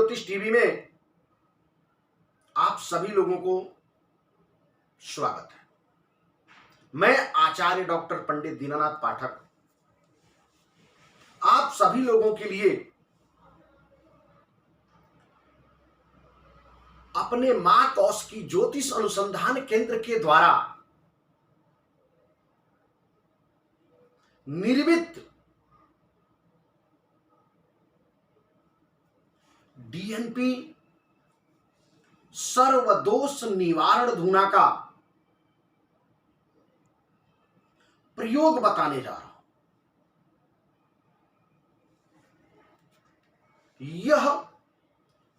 ज्योतिष टीवी में आप सभी लोगों को स्वागत है। मैं आचार्य डॉक्टर पंडित दीनानाथ पाठक आप सभी लोगों के लिए अपने मां कौशिकी ज्योतिष अनुसंधान केंद्र के द्वारा निर्मित डीएनपी सर्वदोष निवारण धूना का प्रयोग बताने जा रहा हूं। यह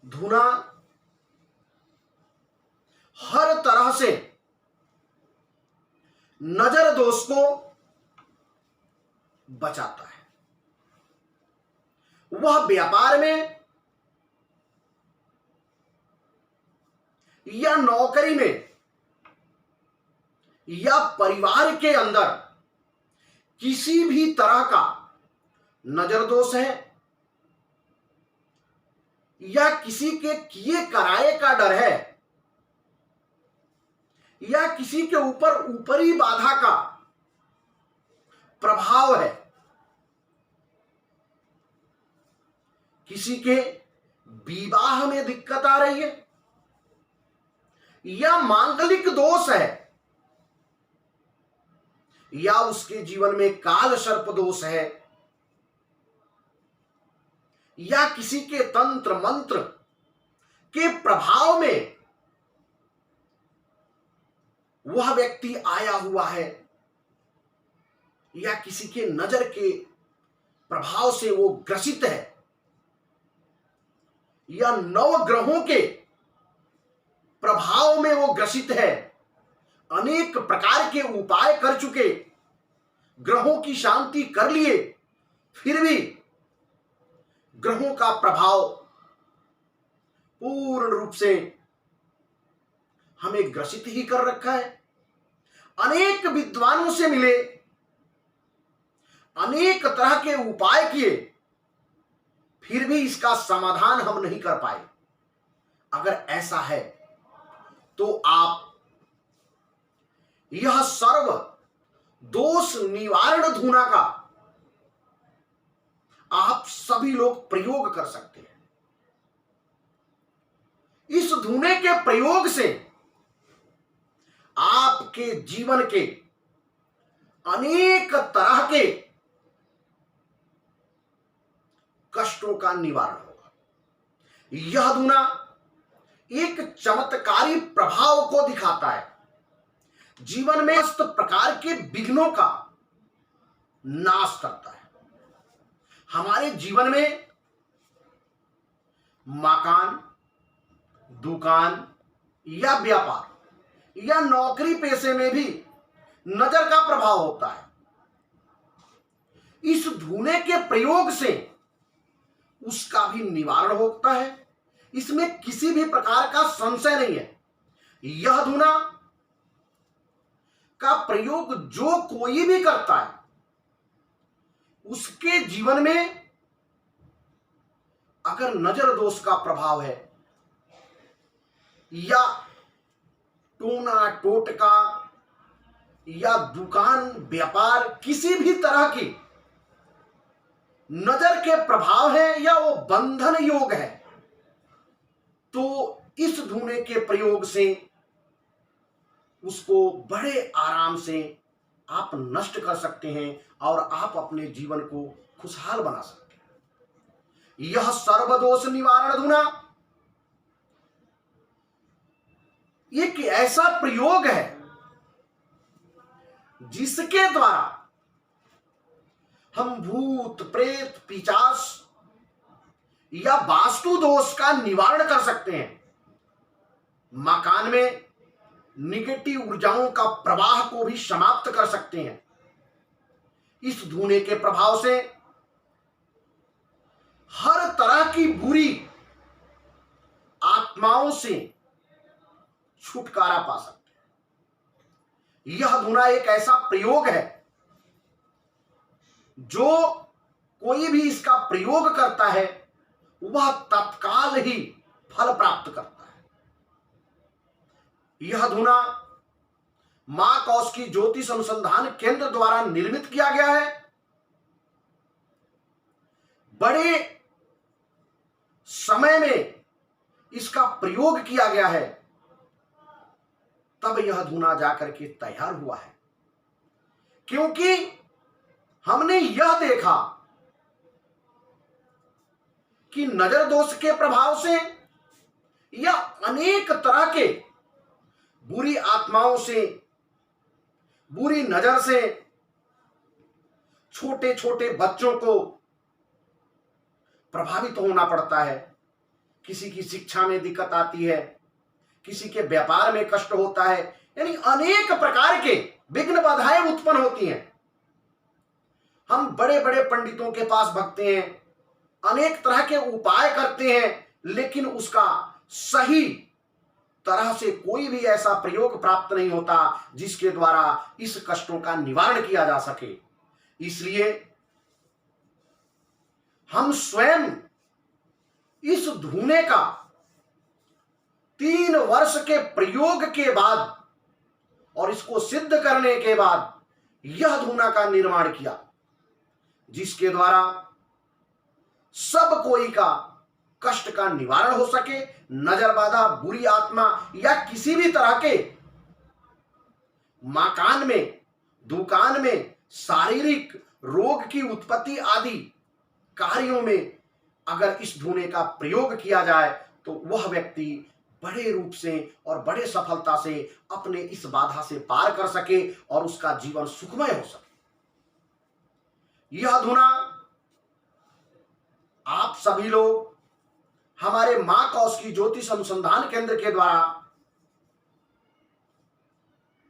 धूना हर तरह से नजर दोष को बचाता है। वह व्यापार में या नौकरी में या परिवार के अंदर किसी भी तरह का नजर दोष है या किसी के किए कराए का डर है या किसी के ऊपर ऊपरी बाधा का प्रभाव है, किसी के विवाह में दिक्कत आ रही है या मांगलिक दोष है या उसके जीवन में काल सर्प दोष है या किसी के तंत्र मंत्र के प्रभाव में वह व्यक्ति आया हुआ है या किसी के नजर के प्रभाव से वो ग्रसित है या नवग्रहों के प्रभाव में वो ग्रसित है, अनेक प्रकार के उपाय कर चुके, ग्रहों की शांति कर लिए, फिर भी ग्रहों का प्रभाव पूर्ण रूप से हमें ग्रसित ही कर रखा है। अनेक विद्वानों से मिले, अनेक तरह के उपाय किए, फिर भी इसका समाधान हम नहीं कर पाए। अगर ऐसा है तो आप यह सर्व दोष निवारण धूना का आप सभी लोग प्रयोग कर सकते हैं। इस धूने के प्रयोग से आपके जीवन के अनेक तरह के कष्टों का निवारण होगा। यह धूना एक चमत्कारी प्रभाव को दिखाता है, जीवन में समस्त प्रकार के विघ्नों का नाश करता है। हमारे जीवन में मकान, दुकान या व्यापार या नौकरी पेशे में भी नजर का प्रभाव होता है। इस धूने के प्रयोग से उसका भी निवारण होता है, इसमें किसी भी प्रकार का संशय नहीं है। यह धूना का प्रयोग जो कोई भी करता है उसके जीवन में अगर नजर दोष का प्रभाव है या टोना टोटका या दुकान व्यापार किसी भी तरह की नजर के प्रभाव है या वो बंधन योग है, तो इस धूने के प्रयोग से उसको बड़े आराम से आप नष्ट कर सकते हैं और आप अपने जीवन को खुशहाल बना सकते हैं। यह सर्वदोष निवारण धूना एक ऐसा प्रयोग है जिसके द्वारा हम भूत प्रेत पिशाच या वास्तु दोष का निवारण कर सकते हैं। मकान में निगेटिव ऊर्जाओं का प्रवाह को भी समाप्त कर सकते हैं। इस धूने के प्रभाव से हर तरह की बुरी आत्माओं से छुटकारा पा सकते हैं। यह धूना एक ऐसा प्रयोग है जो कोई भी इसका प्रयोग करता है वह तत्काल ही फल प्राप्त करता है। यह धुना मां कौशिकी ज्योतिष अनुसंधान केंद्र द्वारा निर्मित किया गया है। बड़े समय में इसका प्रयोग किया गया है, तब यह धुना जाकर के तैयार हुआ है। क्योंकि हमने यह देखा कि नजर दोष के प्रभाव से या अनेक तरह के बुरी आत्माओं से, बुरी नजर से छोटे छोटे बच्चों को प्रभावित होना पड़ता है। किसी की शिक्षा में दिक्कत आती है, किसी के व्यापार में कष्ट होता है, यानी अनेक प्रकार के विघ्न बाधाएं उत्पन्न होती हैं। हम बड़े बड़े पंडितों के पास भागते हैं, अनेक तरह के उपाय करते हैं, लेकिन उसका सही तरह से कोई भी ऐसा प्रयोग प्राप्त नहीं होता जिसके द्वारा इस कष्टों का निवारण किया जा सके। इसलिए हम स्वयं इस धुने का 3 वर्ष के प्रयोग के बाद और इसको सिद्ध करने के बाद यह धुना का निर्माण किया, जिसके द्वारा सब कोई का कष्ट का निवारण हो सके। नजर बाधा, बुरी आत्मा या किसी भी तरह के मकान में, दुकान में शारीरिक रोग की उत्पत्ति आदि कार्यों में अगर इस धुने का प्रयोग किया जाए तो वह व्यक्ति बड़े रूप से और बड़े सफलता से अपने इस बाधा से पार कर सके और उसका जीवन सुखमय हो सके। यह धुना आप सभी लोग हमारे मां कौशिकी ज्योतिष अनुसंधान केंद्र के द्वारा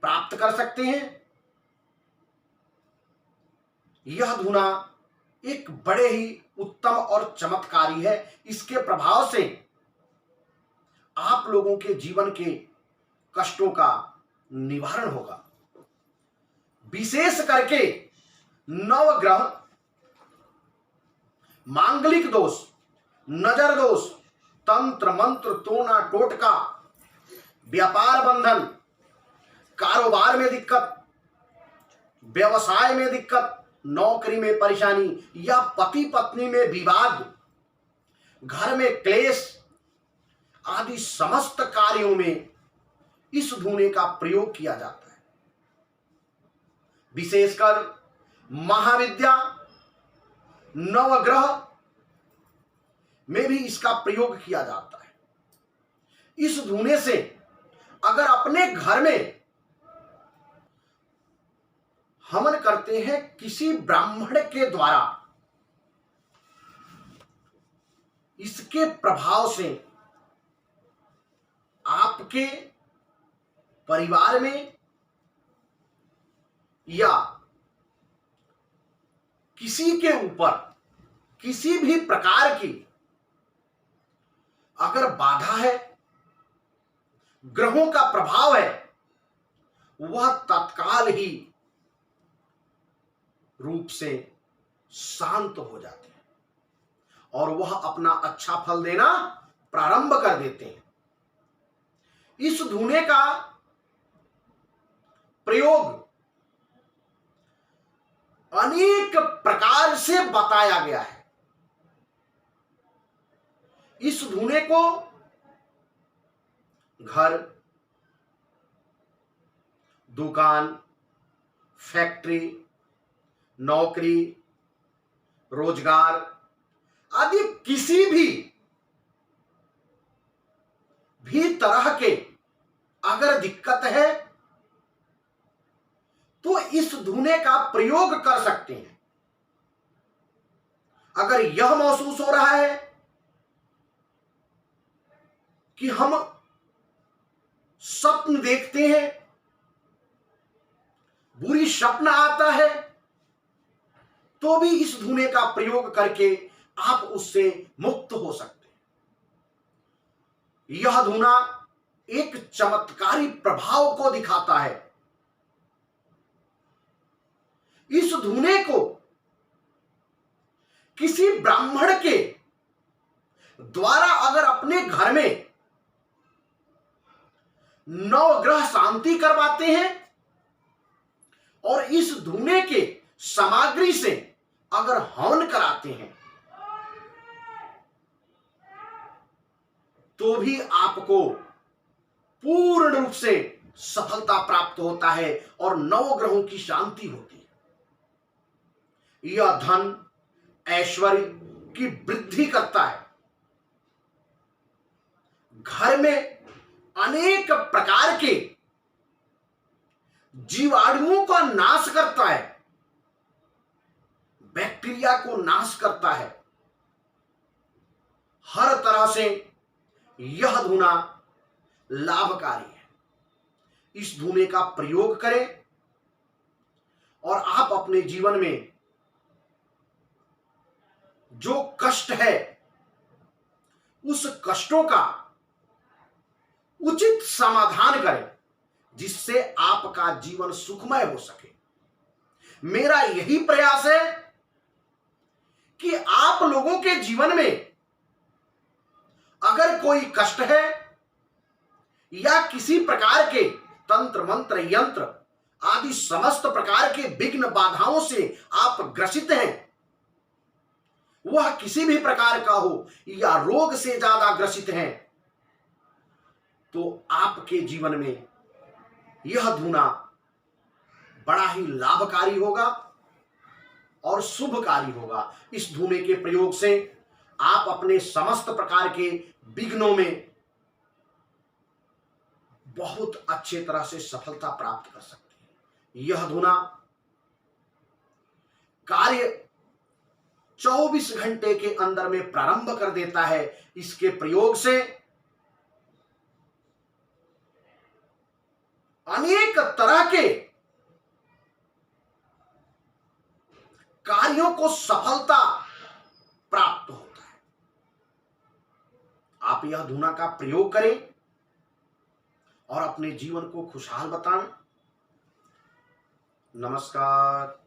प्राप्त कर सकते हैं। यह धुना एक बड़े ही उत्तम और चमत्कारी है। इसके प्रभाव से आप लोगों के जीवन के कष्टों का निवारण होगा। विशेष करके नवग्रह, मांगलिक दोष, नजर दोष, तंत्र मंत्र, टोना टोटका, व्यापार बंधन, कारोबार में दिक्कत, व्यवसाय में दिक्कत, नौकरी में परेशानी या पति पत्नी में विवाद, घर में क्लेश आदि समस्त कार्यों में इस धुने का प्रयोग किया जाता है। विशेषकर महाविद्या, नवग्रह में भी इसका प्रयोग किया जाता है। इस धुने से अगर अपने घर में हवन करते हैं किसी ब्राह्मण के द्वारा, इसके प्रभाव से आपके परिवार में या किसी के ऊपर किसी भी प्रकार की अगर बाधा है, ग्रहों का प्रभाव है, वह तत्काल ही रूप से शांत हो जाते हैं और वह अपना अच्छा फल देना प्रारंभ कर देते हैं। इस धुने का प्रयोग अनेक प्रकार से बताया गया है। इस धुने को घर, दुकान, फैक्ट्री, नौकरी, रोजगार आदि किसी भी तरह के अगर दिक्कत है तो इस धुने का प्रयोग कर सकते हैं। अगर यह महसूस हो रहा है कि हम स्वप्न देखते हैं, बुरी स्वप्न आता है, तो भी इस धुने का प्रयोग करके आप उससे मुक्त हो सकते हैं। यह धुना एक चमत्कारी प्रभाव को दिखाता है। इस धुने को किसी ब्राह्मण के द्वारा अगर अपने घर में नवग्रह शांति करवाते हैं और इस धुने के सामग्री से अगर हवन कराते हैं तो भी आपको पूर्ण रूप से सफलता प्राप्त होता है और नवग्रहों की शांति होती है। यह धन ऐश्वर्य की वृद्धि करता है, घर में अनेक प्रकार के जीवाणुओं का नाश करता है, बैक्टीरिया को नाश करता है। हर तरह से यह धूना लाभकारी है। इस धूने का प्रयोग करें और आप अपने जीवन में जो कष्ट है उस कष्टों का उचित समाधान करें, जिससे आपका जीवन सुखमय हो सके। मेरा यही प्रयास है कि आप लोगों के जीवन में अगर कोई कष्ट है या किसी प्रकार के तंत्र मंत्र यंत्र आदि समस्त प्रकार के विघ्न बाधाओं से आप ग्रसित हैं, वह किसी भी प्रकार का हो या रोग से ज्यादा ग्रसित हैं, तो आपके जीवन में यह धूना बड़ा ही लाभकारी होगा और शुभकारी होगा। इस धूने के प्रयोग से आप अपने समस्त प्रकार के विघ्नों में बहुत अच्छे तरह से सफलता प्राप्त कर सकते हैं। यह धूना कार्य 24 घंटे के अंदर में प्रारंभ कर देता है। इसके प्रयोग से अनेक तरह के कार्यों को सफलता प्राप्त होता है। आप यह धूना का प्रयोग करें और अपने जीवन को खुशहाल बताएं। नमस्कार।